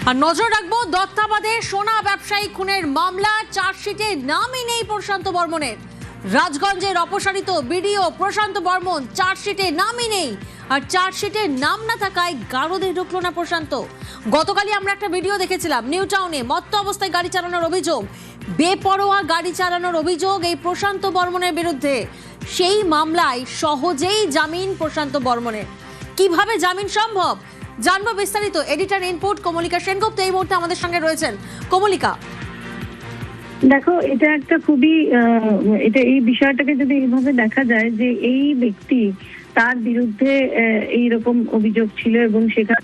আর নজর রাখবো দত্তাবাদে সোনা ব্যবসায়ী খুনের মামলা, চার্জশিটে নামই নেই প্রশান্ত বর্মনের। রাজগঞ্জের অপসারিত বিডিও প্রশান্ত বর্মন, চার্জশিটে নামই নেই। আর চার্জশিটে নাম না থাকায় গারদে ঢুকলো না প্রশান্ত। গতকালই আমরা একটা ভিডিও দেখেছিলাম, নিউ টাউনে মত্ত অবস্থায় গাড়ি চালানোর অভিযোগ, বেপরোয়া গাড়ি চালানোর অভিযোগ এই প্রশান্ত বর্মনের বিরুদ্ধে। সেই মামলায় সহজেই জামিন প্রশান্ত বর্মনের। কিভাবে জামিন সম্ভব জানবো বিস্তারিত। এডিটর ইনপুট কমলিকা সেনগুপ্ত এই মুহূর্তে আমাদের সঙ্গে রয়েছেন। কমলিকা, দেখো, এটা একটা খুবই এই বিষয়টাকে যদি এইভাবে দেখা যায় যে এই ব্যক্তি, তার বিরুদ্ধে এইরকম অভিযোগ ছিল এবং সেখানে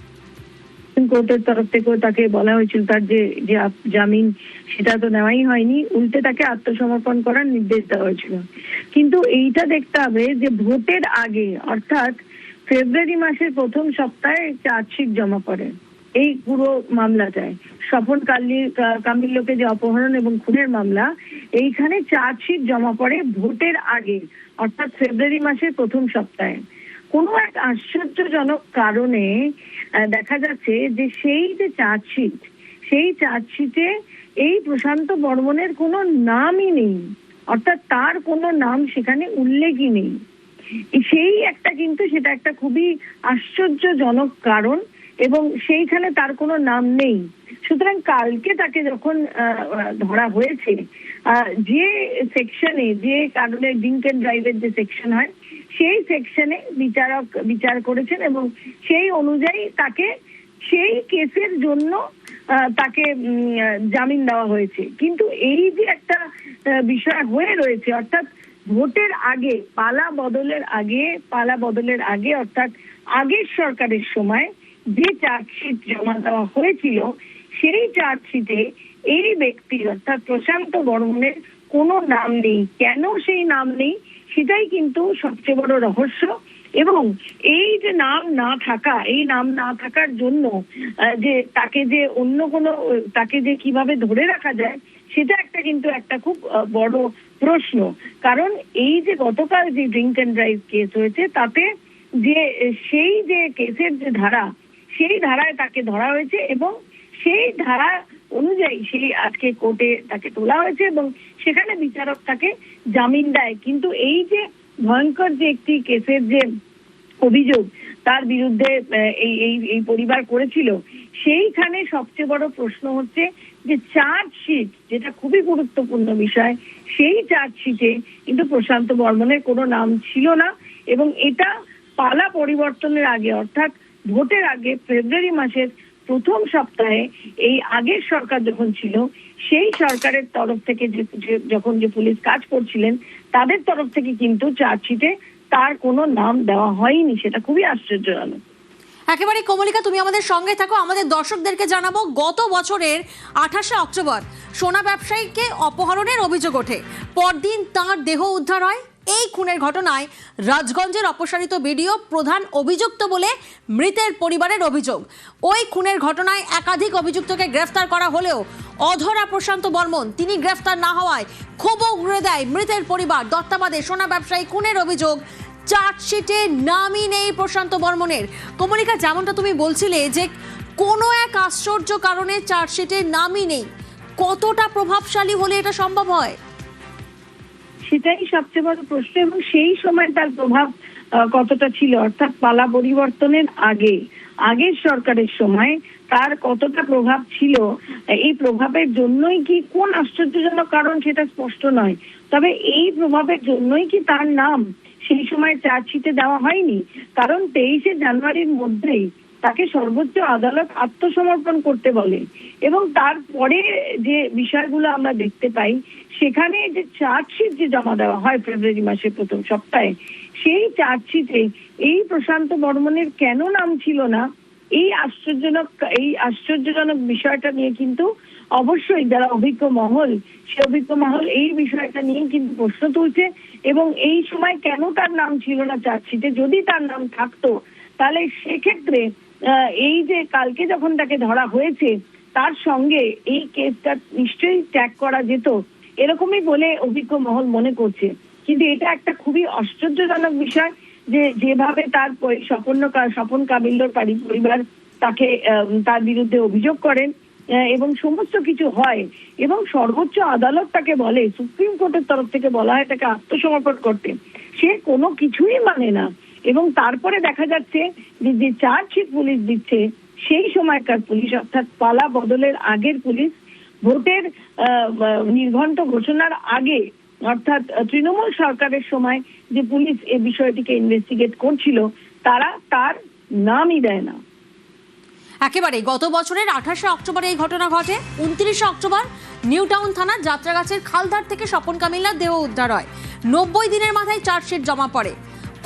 কোর্টের তরফ থেকেও তাকে বলা হয়েছিল তার যে জামিন সেটা তো নেওয়াই হয়নি, উল্টে তাকে আত্মসমর্পণ করার নির্দেশ দেওয়া হয়েছিল। কিন্তু এইটা দেখতে হবে যে ভোটের আগে, অর্থাৎ ফেব্রুয়ারি মাসের প্রথম সপ্তাহে চার্জশিট জমা করে এই পুরো মামলাটায়। স্বপন কামিল্যকে যে অপহরণ এবং খুনের মামলা, এইখানে চার্জশিট জমা পড়ে ভোটের আগে, অর্থাৎ ফেব্রুয়ারি মাসের প্রথম সপ্তাহে। কোনো এক আশ্চর্যজনক কারণে দেখা যাচ্ছে যে সেই যে চার্জশিট, সেই চার্জশিটে এই প্রশান্ত বর্মনের কোনো নামই নেই, অর্থাৎ তার কোনো নাম সেখানে উল্লেখই নেই। সেই একটা, কিন্তু সেটা একটা খুবই আশ্চর্যজনক কারণ, এবং সেইখানে তার কোনো নাম নেই। সুতরাং কালকে তাকে যখন ধরা হয়েছে, যে সেকশনে, যে কারণে ড্রিঙ্ক এন্ড ড্রাইভের যে সেকশন হয়, সেই সেকশনে বিচারক বিচার করেছেন এবং সেই অনুযায়ী তাকে সেই কেসের জন্য তাকে জামিন দেওয়া হয়েছে। কিন্তু এই যে একটা বিষয় হয়ে রয়েছে, অর্থাৎ ভোটের আগে, পালা বদলের আগে অর্থাৎ আগের সরকারের সময় যে চার্জশিট জমা দেওয়া হয়েছিল, সেই চার্জশিটে এই ব্যক্তির, অর্থাৎ প্রশান্ত বর্মনের কোনো নাম নেই। কেন সেই নাম নেই সেটাই কিন্তু সবচেয়ে বড় রহস্য। এবং এই যে নাম না থাকা, এই নাম না থাকার জন্য যে তাকে যে অন্য কোনো, তাকে যে কিভাবে ধরে রাখা যায়, সেটা একটা কিন্তু একটা খুব বড় প্রশ্ন। কারণ এই যে গতকাল যে ড্রিঙ্ক এন্ড ড্রাইভ কেস হয়েছে, তাতে যে সেই যে কেসের যে ধারা, সেই ধারায় তাকে ধরা হয়েছে এবং সেই ধারা অনুযায়ী সেই আজকে কোর্টে তাকে তোলা হয়েছে এবং সেখানে বিচারক তাকে জামিন দেয়। কিন্তু এই যে ভয়ঙ্কর যে একটি কেসের যে অভিযোগ তার বিরুদ্ধে এই পরিবার করেছিল, সেইখানে সবচেয়ে বড় প্রশ্ন হচ্ছে যে চার্জশিট, যেটা খুবই গুরুত্বপূর্ণ বিষয়, সেই চার্জশিটে কিন্তু প্রশান্ত বর্মনের কোনো নাম ছিল না। এবং এটা পালা পরিবর্তনের আগে, অর্থাৎ ভোটের আগে ফেব্রুয়ারি মাসের প্রথম সপ্তাহে এই আগের সরকার যখন ছিল, সেই সরকারের তরফ থেকে যখন যে পুলিশ কাজ করছিলেন, তাদের তরফ থেকে কিন্তু চার্জশিটে তার কোনো নাম দেওয়া হয়নি। সেটা খুবই আশ্চর্যজনক। একেবারে কমলিকা, তুমি আমাদের সঙ্গে থাকো। আমাদের দর্শকদেরকে জানাবো, গত বছরের 28শে অক্টোবর সোনা ব্যবসায়ীকে অপহরণের অভিযোগ ওঠে। পরদিন তার দেহ উদ্ধার হয়। এই খুনের ঘটনায় রাজগঞ্জের অপসারিত বিডিও প্রধান অভিযুক্ত বলে মৃতের পরিবারের অভিযোগ। ওই খুনের ঘটনায় একাধিক অভিযুক্তকে গ্রেফতার করা হলেও অধরা প্রশান্ত বর্মন, তিনি গ্রেফতার না হওয়ায় ক্ষোভ উগরে দেয় মৃতের পরিবার। দত্তাবাদে সোনা ব্যবসায়ী খুনের অভিযোগ, চার্জশিটে নামই নেই প্রশান্ত বর্মনের। কমলিকা, যেমনটা তুমি বলছিলে যে কোনো এক আশ্চর্য কারণে চার্জশিটে নামই নেই, কতটা প্রভাবশালী হলে এটা সম্ভব হয়? সেটাই সবচেয়ে বড় প্রশ্ন। এবং সেই সময় তার প্রভাব কতটা ছিল, অর্থাৎ পালা পরিবর্তনের আগের সরকারের সময় তার কতটা প্রভাব ছিল, এই প্রভাবের জন্যই কি, কোন আশ্চর্যজনক কারণ সেটা স্পষ্ট নয়, তবে এই প্রভাবের জন্যই কি তার নাম সেই সময় চার্জশিটে দেওয়া হয়নি। কারণ 23শে জানুয়ারির মধ্যেই তাকে সর্বোচ্চ আদালত আত্মসমর্পণ করতে বলে এবং তারপরে যে বিষয়গুলো আমরা দেখতে পাই, সেখানে যে চার্জশিট যে জমা দেওয়া হয় ফেব্রুয়ারি মাসের প্রথম সপ্তাহে, সেই চার্জশিটে এই প্রশান্ত বর্মনের কেন নাম ছিল না, এই আশ্চর্যজনক বিষয়টা নিয়ে কিন্তু অবশ্যই যারা অভিজ্ঞ মহল, সে অভিজ্ঞ মহল এই বিষয়টা নিয়ে কিন্তু প্রশ্ন তুলছে। এবং এই সময় কেন তার নাম ছিল না চার্জশিটে? যদি তার নাম থাকতো, তাহলে সেক্ষেত্রে এই যে কালকে যখন তাকে ধরা হয়েছে, তার সঙ্গে এই কেসটা নিশ্চয়ই ট্যাগ করা যেত, এরকমই বলে অভিজ্ঞ মহল মনে করছে। কিন্তু এটা একটা খুবই আশ্চর্যজনক বিষয় যে যেভাবে তার স্বপন কামিল্যর পরিবার তাকে তার বিরুদ্ধে অভিযোগ করেন এবং সমস্ত কিছু হয় এবং সর্বোচ্চ আদালত তাকে বলে, সুপ্রিম কোর্টের তরফ থেকে বলা হয় তাকে আত্মসমর্পণ করতে, সে কোনো কিছুই মানে না। এবং তারপরে দেখা যাচ্ছে যে চার্জশিট পুলিশ দিচ্ছে সেই সময়কার পুলিশ, অর্থাৎ পালা বদলের আগের পুলিশ, ভোটের নির্ঘণ্ট ঘোষণার আগে অর্থাৎ তৃণমূল সরকারের সময় যে পুলিশ এই বিষয়টিকে ইনভেস্টিগেট করছিল তারা তার নামই দেয় না। একেবারে গত বছরের 28শে অক্টোবর এই ঘটনা ঘটে। 29শে অক্টোবর নিউ টাউন থানার যাত্রাগাছের খালধার থেকে স্বপন কামিল্লার দেহ উদ্ধার হয়। 90 দিনের মাথায় চার্জশিট জমা পড়ে।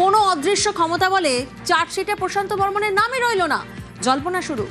কোনো অদৃশ্য ক্ষমতা বলে চার্জশিটে প্রশান্ত বর্মনের নামই রইল না। জল্পনা শুরু।